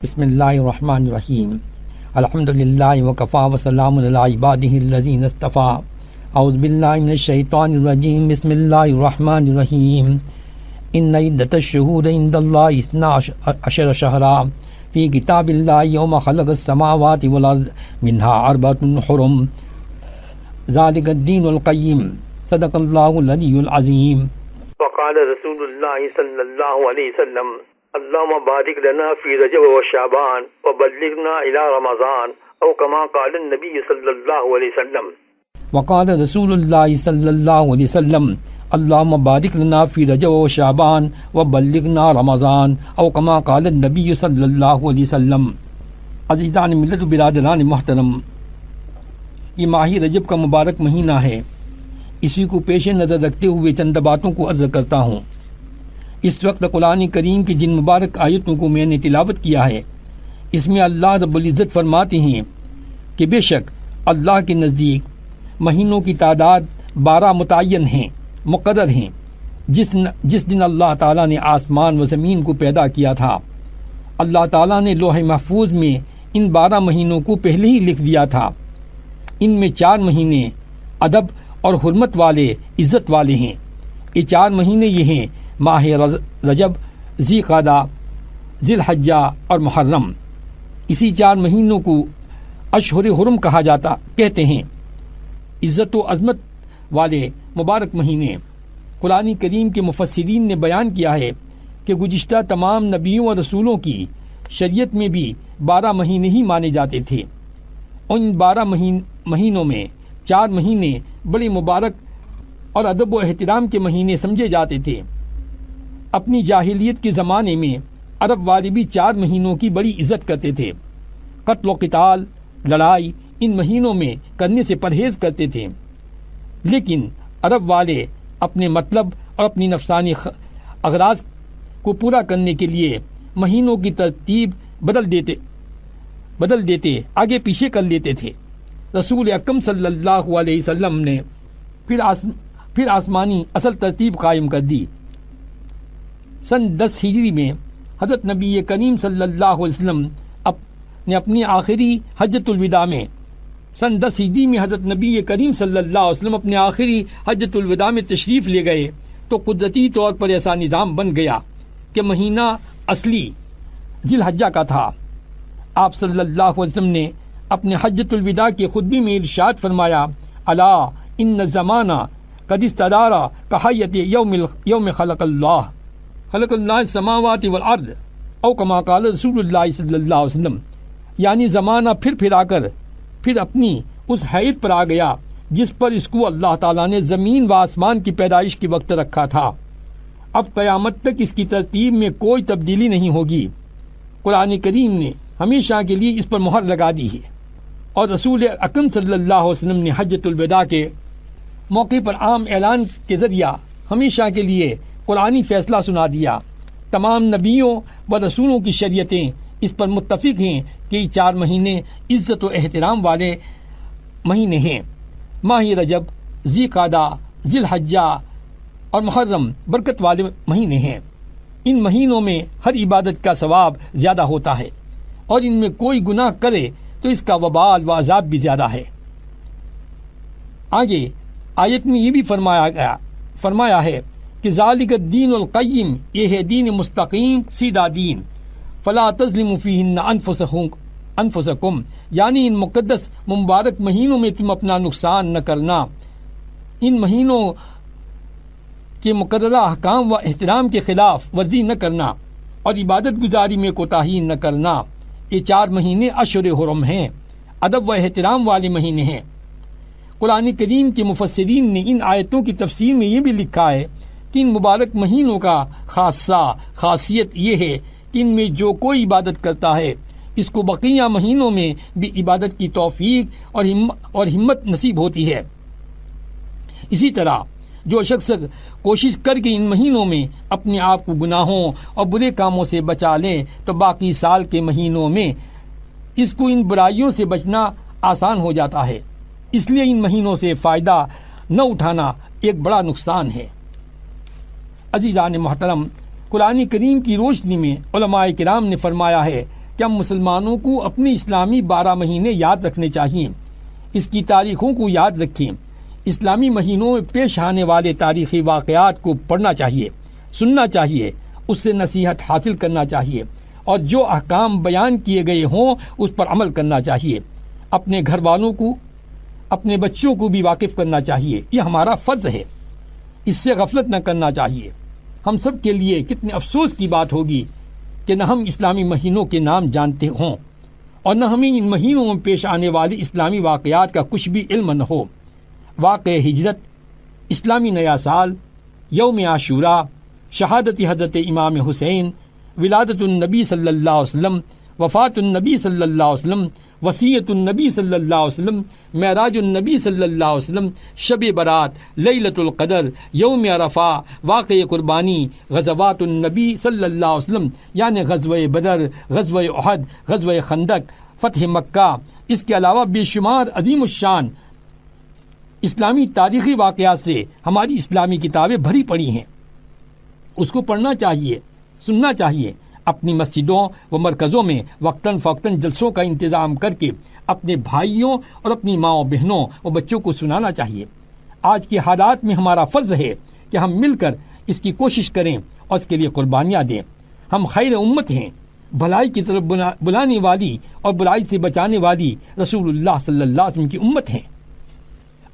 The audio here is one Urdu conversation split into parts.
بسم اللہ الرحمن الرحیم الحمدللہ وکفا وسلام علی عبادہ الذین اصطفیٰ اعوذ باللہ من الشیطان الرجیم بسم اللہ الرحمن الرحیم ان عدۃ الشہور عند اللہ 12 شہرا فی کتاب اللہ یوم خلق السماوات والارض منها 4 حرم ذلک الدین القیم صدق اللہ العلی العظیم۔ وقال رسول اللہ صلی اللہ علیہ وسلم اللهم بارک لنا فی رجب و شعبان وبلغنا الى رمضان او کما قال النبی صلی اللہ علیہ وسلم۔ وقال رسول اللہ صلی اللہ علیہ وسلم اللهم بارک لنا فی رجب و شعبان وبلغنا رمضان او کما قال النبی صلی اللہ علیہ وسلم۔ عزیزان ملت و برادران محترم، یہ ماہ رجب کا مبارک مہینہ ہے، اسی کو پیش نظر رکھتے ہوئے چند باتوں کو عرض کرتا ہوں۔ اس وقت قرآن کریم کی جن مبارک آیتوں کو میں نے تلاوت کیا ہے، اس میں اللہ رب العزت فرماتے ہیں کہ بے شک اللہ کے نزدیک مہینوں کی تعداد 12 متعین ہیں، مقرر ہیں۔ جس دن اللہ تعالیٰ نے آسمان و زمین کو پیدا کیا تھا، اللہ تعالیٰ نے لوح محفوظ میں ان 12 مہینوں کو پہلے ہی لکھ دیا تھا۔ ان میں 4 مہینے ادب اور حرمت والے، عزت والے ہیں۔ یہ 4 مہینے یہ ہیں ماہ رجب، ذی قعدہ، ذی الحجہ اور محرم۔ اسی 4 مہینوں کو اشہر حرم کہتے ہیں، عزت و عظمت والے مبارک مہینے۔ قرآن کریم کے مفسرین نے بیان کیا ہے کہ گزشتہ تمام نبیوں اور رسولوں کی شریعت میں بھی 12 مہینے ہی مانے جاتے تھے۔ ان 12 مہینوں میں 4 مہینے بڑے مبارک اور ادب و احترام کے مہینے سمجھے جاتے تھے۔ اپنی جاہلیت کے زمانے میں عرب والے بھی 4 مہینوں کی بڑی عزت کرتے تھے۔ قتل و قتال، لڑائی ان مہینوں میں کرنے سے پرہیز کرتے تھے، لیکن عرب والے اپنے مطلب اور اپنی نفسانی اغراض کو پورا کرنے کے لیے مہینوں کی ترتیب بدل دیتے، آگے پیچھے کر لیتے تھے۔ رسول اکرم صلی اللہ علیہ وسلم نے پھر آسمانی اصل ترتیب قائم کر دی۔ سن 10 ہجری میں حضرت نبی کریم صلی اللہ علیہ وسلم نے اپنی آخری حجۃ الوداع میں حضرت نبی کریم صلی اللہ علیہ وسلم اپنے آخری حجۃ الوداع میں تشریف لے گئے تو قدرتی طور پر ایسا نظام بن گیا کہ مہینہ اصلی ذی الحجہ کا تھا۔ آپ صلی اللہ علیہ وسلم نے اپنے حجۃ الوداع کے خطبے میں ارشاد فرمایا، الا ان الزمانہ قد استدار کحیۃ یوم خلق اللہ السماوات والارض او کما قال رسول اللہ صلی اللہ علیہ وسلم، یعنی زمانہ پھر آ کر پھر اپنی اس حیت پر آ گیا جس پر اس کو اللہ تعالیٰ نے زمین و آسمان کی پیدائش کے وقت رکھا تھا۔ اب قیامت تک اس کی ترتیب میں کوئی تبدیلی نہیں ہوگی۔ قرآن کریم نے ہمیشہ کے لیے اس پر مہر لگا دی ہے، اور رسول اکرم صلی اللہ علیہ وسلم نے حجۃ الوداع کے موقع پر عام اعلان کے ذریعہ ہمیشہ کے لیے قرآنی فیصلہ سنا دیا۔ تمام نبیوں و رسولوں کی شریعتیں اس پر متفق ہیں کہ یہ 4 مہینے عزت و احترام والے مہینے ہیں۔ ماہ رجب، ذی قعدہ، ذی الحجہ اور محرم برکت والے مہینے ہیں۔ ان مہینوں میں ہر عبادت کا ثواب زیادہ ہوتا ہے، اور ان میں کوئی گناہ کرے تو اس کا وبال و عذاب بھی زیادہ ہے۔ آگے آیت میں یہ بھی فرمایا ہے کہ ذالک الدین القیم، یہ ہے دین مستقیم، سیدھا دین۔ فلا تظلموا فیہن انفسکم، یعنی ان مقدس مبارک مہینوں میں تم اپنا نقصان نہ کرنا، ان مہینوں کے مقررہ احکام و احترام کے خلاف ورزی نہ کرنا، اور عبادت گزاری میں کوتاہی نہ کرنا۔ یہ 4 مہینے اشہر حرم ہیں، ادب و احترام والے مہینے ہیں۔ قرآن کریم کے مفسرین نے ان آیتوں کی تفسیر میں یہ بھی لکھا ہے کہ ان مبارک مہینوں کا خاصیت یہ ہے کہ ان میں جو کوئی عبادت کرتا ہے اس کو بقیہ مہینوں میں بھی عبادت کی توفیق اور ہمت نصیب ہوتی ہے۔ اسی طرح جو شخص کوشش کر کے ان مہینوں میں اپنے آپ کو گناہوں اور برے کاموں سے بچا لے تو باقی سال کے مہینوں میں اس کو ان برائیوں سے بچنا آسان ہو جاتا ہے۔ اس لیے ان مہینوں سے فائدہ نہ اٹھانا ایک بڑا نقصان ہے۔ عزیزان محترم، قرآن کریم کی روشنی میں علماء کرام نے فرمایا ہے کہ ہم مسلمانوں کو اپنے اسلامی 12 مہینے یاد رکھنے چاہیے، اس کی تاریخوں کو یاد رکھیں، اسلامی مہینوں میں پیش آنے والے تاریخی واقعات کو پڑھنا چاہیے، سننا چاہیے، اس سے نصیحت حاصل کرنا چاہیے، اور جو احکام بیان کیے گئے ہوں اس پر عمل کرنا چاہیے۔ اپنے گھر والوں کو، اپنے بچوں کو بھی واقف کرنا چاہیے، یہ ہمارا فرض ہے، اس سے غفلت نہ کرنا چاہیے۔ ہم سب کے لیے کتنے افسوس کی بات ہوگی کہ نہ ہم اسلامی مہینوں کے نام جانتے ہوں اور نہ ہمیں ان مہینوں میں پیش آنے والے اسلامی واقعات کا کچھ بھی علم نہ ہو۔ واقع ہجرت، اسلامی نیا سال، یوم عاشوراء، شہادت حضرت امام حسین، ولادت النبی صلی اللہ علیہ وسلم، وفات النبی صلی اللہ علیہ وسلم، وصیت النبی صلی اللہ علیہ وسلم، معراج النبی صلی اللہ علیہ وسلم، شب برات، لیلۃ القدر، یوم عرفہ، واقع قربانی، غزوات النبی صلی اللہ علیہ وسلم یعنی غزوہ بدر، غزوہ احد، غزوہ خندق، فتح مکہ، اس کے علاوہ بے شمار عظیم الشان اسلامی تاریخی واقعات سے ہماری اسلامی کتابیں بھری پڑی ہیں۔ اس کو پڑھنا چاہیے، سننا چاہیے، اپنی مسجدوں و مرکزوں میں وقتاً فوقتاً جلسوں کا انتظام کر کے اپنے بھائیوں اور اپنی ماؤں بہنوں و بچوں کو سنانا چاہیے۔ آج کے حالات میں ہمارا فرض ہے کہ ہم مل کر اس کی کوشش کریں اور اس کے لیے قربانیاں دیں۔ ہم خیر امت ہیں، بھلائی کی طرف بلانے والی اور برائی سے بچانے والی رسول اللہ صلی اللہ علیہ وسلم کی امت ہیں۔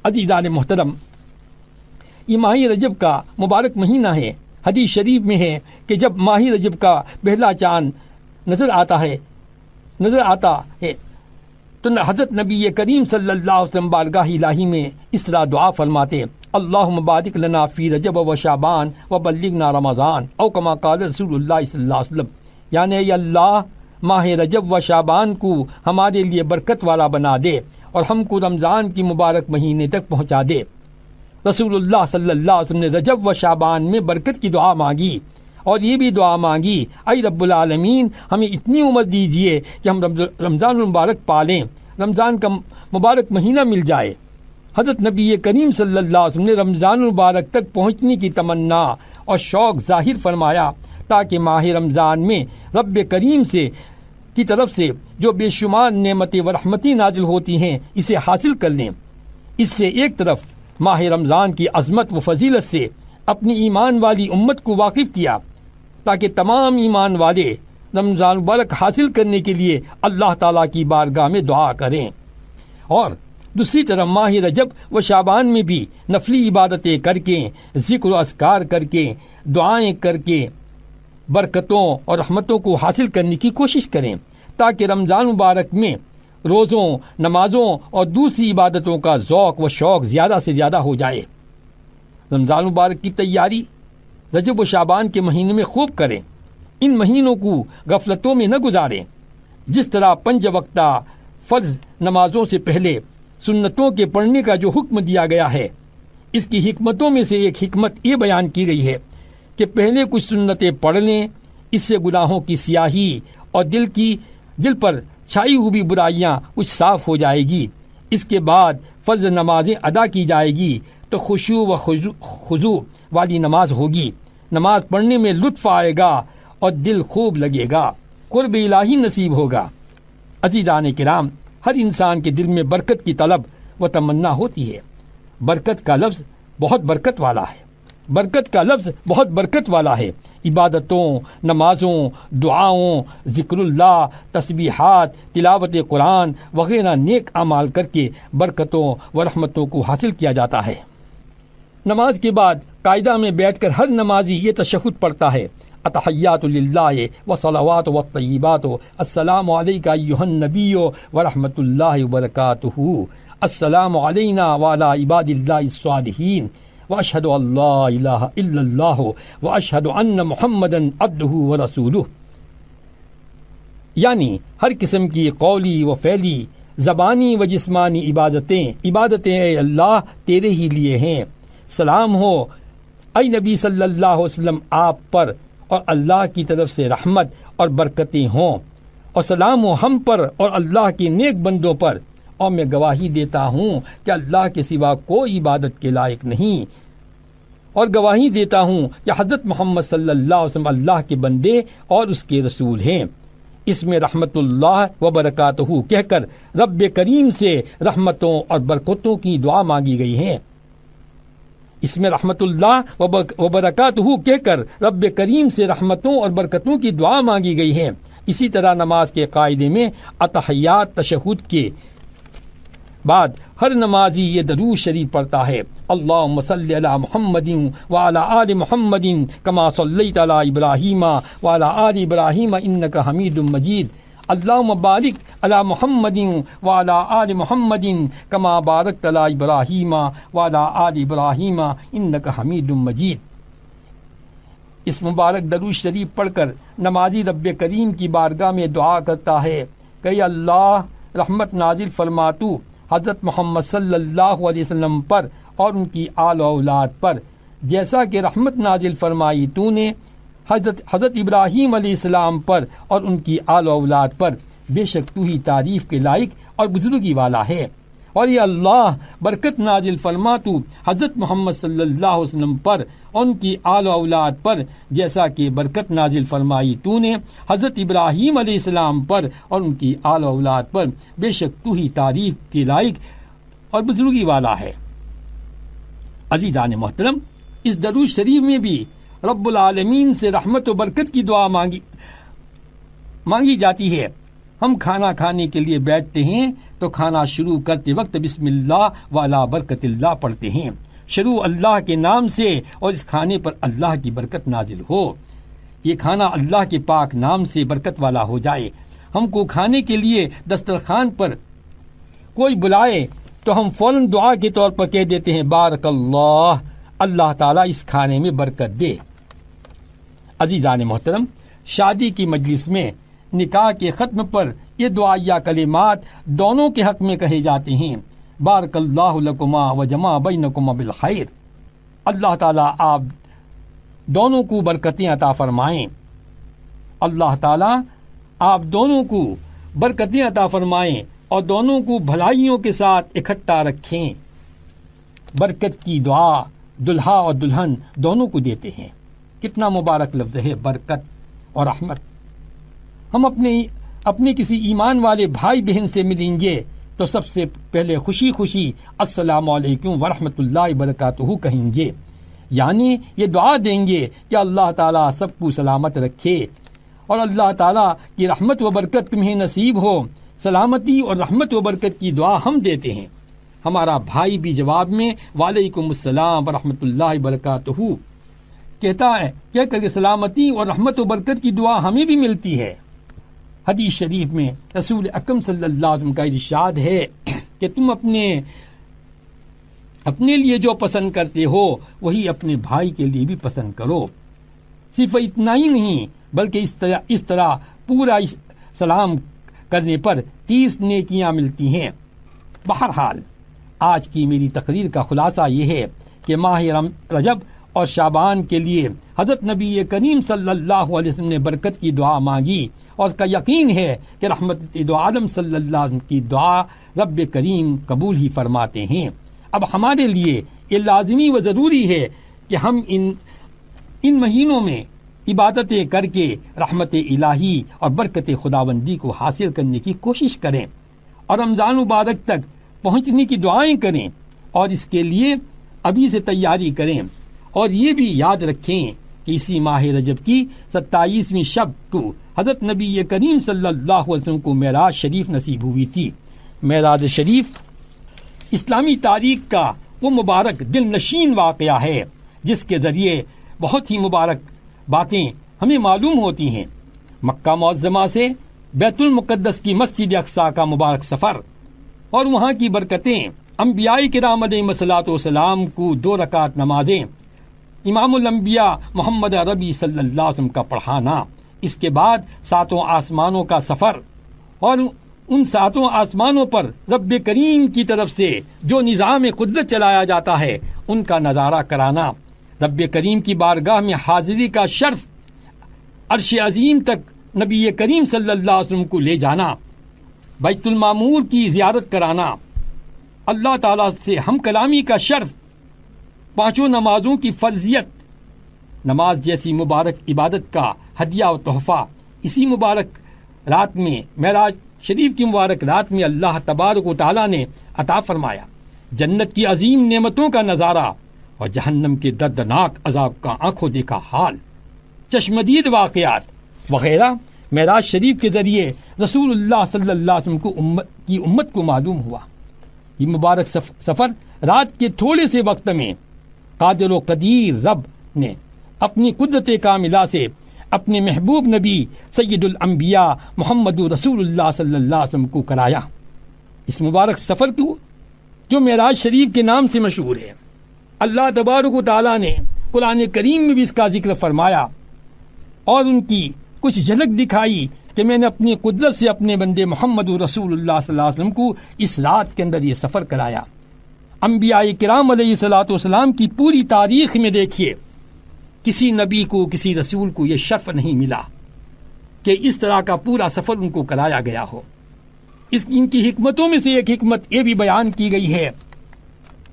عزیزان محترم، یہ ماہ رجب کا مبارک مہینہ ہے۔ حدیث شریف میں ہے کہ جب ماہ رجب کا پہلا چاند نظر آتا ہے تو حضرت نبی کریم صلی اللہ علیہ وسلم بارگاہ الہی میں اس طرح دعا فرماتے: اللہم بارک لنا فی رجب و شعبان و بلغنا رمضان، او کما قال رسول اللہ صلی اللہ علیہ وسلم، یعنی اے اللہ ماہ رجب و شعبان کو ہمارے لیے برکت والا بنا دے اور ہم کو رمضان کی مبارک مہینے تک پہنچا دے۔ رسول اللہ صلی اللہ علیہ وسلم نے رجب و شعبان میں برکت کی دعا مانگی اور یہ بھی دعا مانگی: اے رب العالمین، ہمیں اتنی عمر دیجیے کہ ہم رمضان المبارک پالیں، رمضان کا مبارک مہینہ مل جائے۔ حضرت نبی کریم صلی اللہ علیہ وسلم نے رمضان المبارک تک پہنچنے کی تمنا اور شوق ظاہر فرمایا تاکہ ماہ رمضان میں رب کریم کی طرف سے جو بے شمار نعمتیں و رحمتیں نازل ہوتی ہیں اسے حاصل کر لیں۔ اس سے ایک طرف ماہ رمضان کی عظمت و فضیلت سے اپنی ایمان والی امت کو واقف کیا تاکہ تمام ایمان والے رمضان مبارک حاصل کرنے کے لیے اللہ تعالیٰ کی بارگاہ میں دعا کریں، اور دوسری طرف ماہ رجب و شعبان میں بھی نفلی عبادتیں کر کے، ذکر و اذکار کر کے، دعائیں کر کے برکتوں اور رحمتوں کو حاصل کرنے کی کوشش کریں تاکہ رمضان مبارک میں روزوں، نمازوں اور دوسری عبادتوں کا ذوق و شوق زیادہ سے زیادہ ہو جائے۔ رمضان مبارک کی تیاری رجب و شعبان کے مہینے میں خوب کریں، ان مہینوں کو غفلتوں میں نہ گزاریں۔ جس طرح 5 وقتہ فرض نمازوں سے پہلے سنتوں کے پڑھنے کا جو حکم دیا گیا ہے، اس کی حکمتوں میں سے ایک حکمت یہ بیان کی گئی ہے کہ پہلے کچھ سنتیں پڑھ لیں، اس سے گناہوں کی سیاہی اور دل پر چھائی ہوئی برائیاں کچھ صاف ہو جائے گی۔ اس کے بعد فرض نمازیں ادا کی جائے گی تو خشوع و خضوع والی نماز ہوگی، نماز پڑھنے میں لطف آئے گا اور دل خوب لگے گا، قرب الہی نصیب ہوگا۔ عزیزان کرام، ہر انسان کے دل میں برکت کی طلب و تمنا ہوتی ہے۔ برکت کا لفظ بہت برکت والا ہے، برکت کا لفظ بہت برکت والا ہے۔ عبادتوں، نمازوں، دعاؤں، ذکر اللہ، تسبیحات، تلاوت قرآن وغیرہ نیک اعمال کر کے برکتوں و رحمتوں کو حاصل کیا جاتا ہے۔ نماز کے بعد قاعدہ میں بیٹھ کر ہر نمازی یہ تشہد پڑھتا ہے: التحیات للہ والصلوات والطیبات، السلام علیک ایھا النبی ورحمۃ اللہ وبرکاتہ، السلام علینا وعلی عباد اللہ الصالحین، واشہد ان لا الہ الا اللہ واشہد ان محمدا عبدہ ورسولہ۔ یعنی ہر قسم کی قولی و فعلی، زبانی و جسمانی عبادتیں اے اللہ تیرے ہی لیے ہیں۔ سلام ہو اے نبی صلی اللہ علیہ وسلم آپ پر، اور اللہ کی طرف سے رحمت اور برکتیں ہوں، اور سلام ہو ہم پر اور اللہ کے نیک بندوں پر، اور میں گواہی دیتا ہوں کہ اللہ کے سوا کوئی عبادت کے لائق نہیں، اور گواہی دیتا ہوں کہ حضرت محمد صلی اللہ علیہ وسلم اللہ کے بندے اور اس کے رسول ہیں۔ اس میں رحمت اللہ و برکاتہ کہہ کر رب کریم سے رحمتوں اور برکتوں کی دعا مانگی گئی ہے۔ اس میں رحمت اللہ و برکاتہ کہہ کر رب کریم سے رحمتوں اور برکتوں کی دعا مانگی گئی ہے۔ اسی طرح نماز کے قاعدے میں اتحیات تشہد کے بعد ہر نمازی یہ درود شریف پڑھتا ہے: اللہم صلی علی محمد وعلی آل محمد کما صلیت علی ابراہیم وعلی آل ابراہیم انک حمید مجید، اللہم بارک علی محمد وعلی آل محمد کما بارکت علی ابراہیم وعلی آل ابراہیم انک حمید مجید۔ اس مبارک درود شریف پڑھ کر نمازی رب کریم کی بارگاہ میں دعا کرتا ہے کہ اللہ رحمت نازل فرما تو حضرت محمد صلی اللہ علیہ وسلم پر اور ان کی آل و اولاد پر، جیسا کہ رحمت نازل فرمائی تو نے حضرت ابراہیم علیہ السلام پر اور ان کی آل و اولاد پر، بے شک تو ہی تعریف کے لائق اور بزرگی والا ہے۔ اور یہ اللہ برکت نازل فرما تو حضرت محمد صلی اللہ علیہ وسلم پر اور ان کی آل و اولاد پر، جیسا کہ برکت نازل فرمائی تو نے حضرت ابراہیم علیہ السلام پر اور ان کی آل و اولاد پر، بے شک تو ہی تعریف کے لائق اور بزرگی والا ہے۔ عزیزان محترم، اس درود شریف میں بھی رب العالمین سے رحمت و برکت کی دعا مانگی جاتی ہے۔ ہم کھانا کھانے کے لیے بیٹھتے ہیں تو کھانا شروع کرتے وقت بسم اللہ وعلی برکت اللہ پڑھتے ہیں، شروع اللہ کے نام سے، اور اس کھانے پر اللہ کی برکت نازل ہو، یہ کھانا اللہ کے پاک نام سے برکت والا ہو جائے۔ ہم کو کھانے کے لیے دسترخوان پر کوئی بلائے تو ہم فوراً دعا کے طور پر کہہ دیتے ہیں بارک اللہ، اللہ تعالیٰ اس کھانے میں برکت دے۔ عزیزان محترم، شادی کی مجلس میں نکاح کے ختم پر یہ دعائیہ کلمات دونوں کے حق میں کہے جاتے ہیں: بارک اللہ لکما و جمع بینکما بالخیر، اللہ تعالیٰ آپ دونوں کو برکتیں عطا فرمائیں، اللہ تعالیٰ آپ دونوں کو برکتیں عطا فرمائیں اور دونوں کو بھلائیوں کے ساتھ اکٹھا رکھیں۔ برکت کی دعا دلہا اور دلہن دونوں کو دیتے ہیں۔ کتنا مبارک لفظ ہے برکت اور رحمت۔ ہم اپنے کسی ایمان والے بھائی بہن سے ملیں گے تو سب سے پہلے خوشی خوشی السلام علیکم ورحمۃ اللہ وبرکاتہ کہیں گے، یعنی یہ دعا دیں گے کہ اللہ تعالیٰ سب کو سلامت رکھے اور اللہ تعالیٰ کی رحمت و برکت تمہیں نصیب ہو۔ سلامتی اور رحمت و برکت کی دعا ہم دیتے ہیں، ہمارا بھائی بھی جواب میں وعلیکم السلام ورحمۃ اللہ وبرکاتہ کہتا ہے، کہہ کر سلامتی اور رحمت و برکت کی دعا ہمیں بھی ملتی ہے۔ حدیث شریف میں رسول اکرم صلی اللہ علیہ وسلم کا ارشاد ہے کہ تم اپنے لیے جو پسند کرتے ہو وہی اپنے بھائی کے لیے بھی پسند کرو۔ صرف اتنا ہی نہیں بلکہ اس طرح پورا سلام کرنے پر 30 نیکیاں ملتی ہیں۔ بہرحال آج کی میری تقریر کا خلاصہ یہ ہے کہ ماہ رجب اور شعبان کے لیے حضرت نبی کریم صلی اللہ علیہ وسلم نے برکت کی دعا مانگی، اور اس کا یقین ہے کہ رحمت دو عالم صلی اللہ علیہ وسلم کی دعا رب کریم قبول ہی فرماتے ہیں۔ اب ہمارے لیے یہ لازمی و ضروری ہے کہ ہم ان مہینوں میں عبادتیں کر کے رحمت الہی اور برکت خداوندی کو حاصل کرنے کی کوشش کریں اور رمضان مبارک تک پہنچنے کی دعائیں کریں، اور اس کے لیے ابھی سے تیاری کریں، اور یہ بھی یاد رکھیں کہ اسی ماہ رجب کی 27ویں شب کو حضرت نبی کریم صلی اللہ علیہ وسلم کو معراج شریف نصیب ہوئی تھی۔ معراج شریف اسلامی تاریخ کا وہ مبارک دل نشین واقعہ ہے جس کے ذریعے بہت ہی مبارک باتیں ہمیں معلوم ہوتی ہیں۔ مکہ معظمہ سے بیت المقدس کی مسجد اقصی کا مبارک سفر اور وہاں کی برکتیں، انبیاء کرام علیہ الصلوۃ والسلام کو 2 رکعت نمازیں، امام الانبیاء محمد عربی صلی اللہ علیہ وسلم کا پڑھانا، اس کے بعد 7 آسمانوں کا سفر، اور ان 7 آسمانوں پر رب کریم کی طرف سے جو نظام قدرت چلایا جاتا ہے ان کا نظارہ کرانا، رب کریم کی بارگاہ میں حاضری کا شرف، عرش عظیم تک نبی کریم صلی اللہ علیہ وسلم کو لے جانا، بیت المعمور کی زیارت کرانا، اللہ تعالیٰ سے ہم کلامی کا شرف، 5 نمازوں کی فرضیت، نماز جیسی مبارک عبادت کا ہدیہ و تحفہ اسی مبارک رات میں، معراج شریف کی مبارک رات میں اللہ تبارک و تعالیٰ نے عطا فرمایا جنت کی عظیم نعمتوں کا نظارہ اور جہنم کے دردناک عذاب کا آنکھوں دیکھا حال، چشمدید واقعات وغیرہ معراج شریف کے ذریعے رسول اللہ صلی اللہ علیہ وسلم کی امت کو معلوم ہوا۔ یہ مبارک سفر رات کے تھوڑے سے وقت میں قادر و قدیر رب نے اپنی قدرت کاملہ سے اپنے محبوب نبی سید الانبیاء محمد رسول اللہ صلی اللہ علیہ وسلم کو کرایا۔ اس مبارک سفر کو جو معراج شریف کے نام سے مشہور ہے، اللہ تبارک و تعالیٰ نے قرآن کریم میں بھی اس کا ذکر فرمایا اور ان کی کچھ جھلک دکھائی کہ میں نے اپنی قدرت سے اپنے بندے محمد رسول اللہ صلی اللہ علیہ وسلم کو اس رات کے اندر یہ سفر کرایا۔ انبیاء کرام علیہ الصلوۃ والسلام کی پوری تاریخ میں دیکھیے کسی نبی کو، کسی رسول کو یہ شرف نہیں ملا کہ اس طرح کا پورا سفر ان کو کرایا گیا ہو۔ ان کی حکمتوں میں سے ایک حکمت یہ بھی بیان کی گئی ہے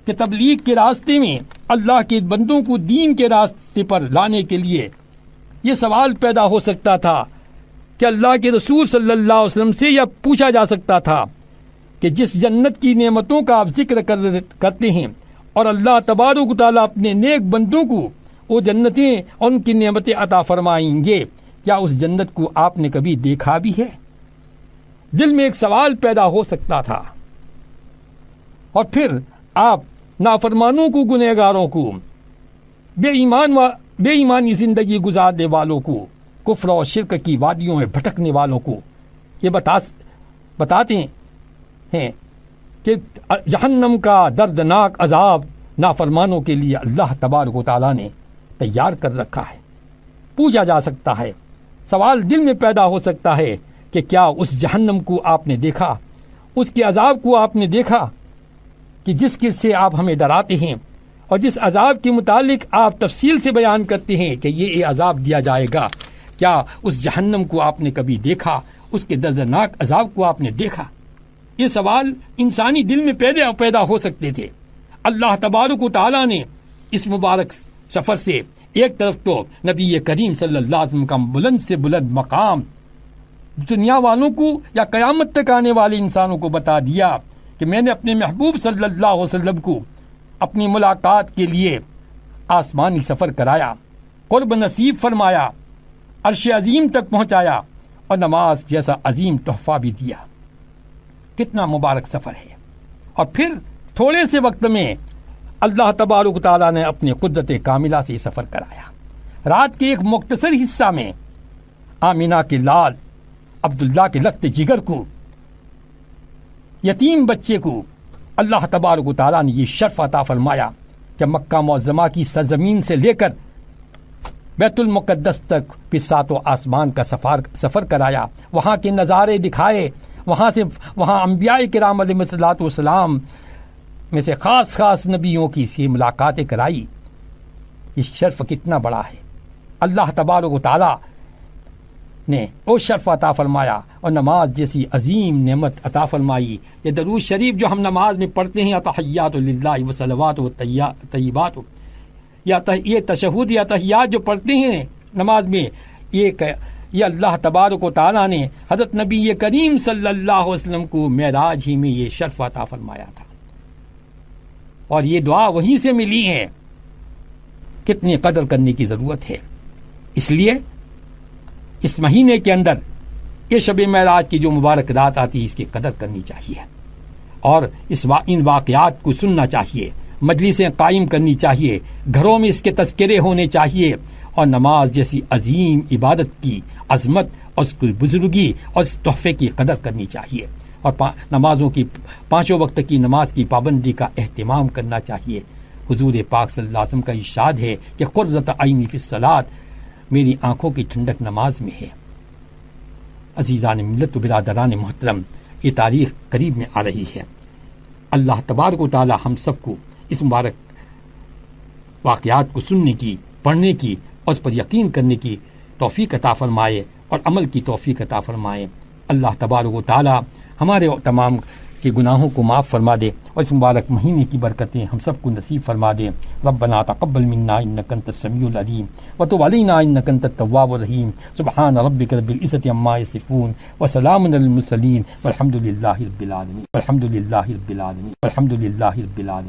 کہ تبلیغ کے راستے میں اللہ کے بندوں کو دین کے راستے پر لانے کے لیے یہ سوال پیدا ہو سکتا تھا کہ اللہ کے رسول صلی اللہ علیہ وسلم سے یہ پوچھا جا سکتا تھا کہ جس جنت کی نعمتوں کا آپ ذکر کرتے ہیں اور اللہ تبارک و تعالیٰ اپنے نیک بندوں کو وہ جنتیں اور ان کی نعمتیں عطا فرمائیں گے، کیا اس جنت کو آپ نے کبھی دیکھا بھی ہے؟ دل میں ایک سوال پیدا ہو سکتا تھا۔ اور پھر آپ نافرمانوں کو، گنہگاروں کو، بے ایمانی زندگی گزارنے والوں کو، کفر اور شرک کی وادیوں میں بھٹکنے والوں کو یہ بتاتے ہیں کہ جہنم کا دردناک عذاب نافرمانوں کے لیے اللہ تبارک و تعالیٰ نے تیار کر رکھا ہے۔ پوچھا جا سکتا ہے، سوال دل میں پیدا ہو سکتا ہے کہ کیا اس جہنم کو آپ نے دیکھا، اس کے عذاب کو آپ نے دیکھا کہ جس سے آپ ہمیں ڈراتے ہیں اور جس عذاب کے متعلق آپ تفصیل سے بیان کرتے ہیں کہ یہ عذاب دیا جائے گا، کیا اس جہنم کو آپ نے کبھی دیکھا، اس کے دردناک عذاب کو آپ نے دیکھا؟ یہ سوال انسانی دل میں پیدا ہو سکتے تھے۔ اللہ تبارک و تعالیٰ نے اس مبارک سفر سے ایک طرف تو نبی کریم صلی اللہ علیہ وسلم کا بلند سے بلند مقام دنیا والوں کو یا قیامت تک آنے والے انسانوں کو بتا دیا کہ میں نے اپنے محبوب صلی اللہ علیہ وسلم کو اپنی ملاقات کے لیے آسمانی سفر کرایا، قرب نصیب فرمایا، عرش عظیم تک پہنچایا اور نماز جیسا عظیم تحفہ بھی دیا۔ کتنا مبارک سفر ہے۔ اور پھر تھوڑے سے وقت میں اللہ تبارک و تعالیٰ نے اپنے قدرت کاملہ سے یہ سفر کرایا۔ رات کے ایک مختصر حصہ میں آمینہ کے لال عبداللہ کے لخت جگر کو، یتیم بچے کو اللہ تبارک و تعالیٰ نے یہ شرف عطا فرمایا کہ مکہ معظمہ کی سرزمین سے لے کر بیت المقدس تک بھی ساتوں آسمان کا سفر کرایا، وہاں کے نظارے دکھائے، وہاں انبیاء کرام علیہ الصلوۃ والسلام میں سے خاص نبیوں کی سی ملاقاتیں کرائی۔ یہ شرف کتنا بڑا ہے۔ اللہ تبارک و تعالیٰ نے وہ شرف عطا فرمایا اور نماز جیسی عظیم نعمت عطا فرمائی۔ یہ درود شریف جو ہم نماز میں پڑھتے ہیں، تحیات للہ و صلوات و طیبات، یہ تشہد یا تحیات جو پڑھتے ہیں نماز میں، یہ اللہ تبارک و تعالیٰ نے حضرت نبی کریم صلی اللہ علیہ وسلم کو معراج ہی میں یہ شرف عطا فرمایا تھا، اور یہ دعا وہیں سے ملی ہے۔ کتنی قدر کرنے کی ضرورت ہے۔ اس لیے اس مہینے کے اندر یہ شب معراج کی جو مبارک رات آتی ہے، اس کی قدر کرنی چاہیے اور ان واقعات کو سننا چاہیے، مجلسیں قائم کرنی چاہیے، گھروں میں اس کے تذکرے ہونے چاہیے، اور نماز جیسی عظیم عبادت کی عظمت اور اس کی بزرگی اور اس تحفے کی قدر کرنی چاہیے، اور نمازوں کی 5 وقت کی نماز کی پابندی کا اہتمام کرنا چاہیے۔ حضور پاک صلی اللہ علیہ وسلم کا ارشاد ہے کہ قرۃ عینی فی الصلاۃ، میری آنکھوں کی ٹھنڈک نماز میں ہے۔ عزیزان ملت و برادران محترم، یہ تاریخ قریب میں آ رہی ہے۔ اللہ تبارک و تعالی ہم سب کو اس مبارک واقعات کو سننے کی، پڑھنے کی اور اس پر یقین کرنے کی توفیق عطا فرمائے اور عمل کی توفیق عطا فرمائے۔ اللہ تبارک و تعالی ہمارے تمام کہ گناہوں کو معاف فرما دے اور اس مبارک مہینے کی برکتیں ہم سب کو نصیب فرما دے. ربنا تقبل منا انک انت السمیع العلیم وتب علینا انک انت التواب الرحیم. سبحان ربک رب العزۃ عما یصفون وسلام علی المرسلین والحمد للہ رب العالمین.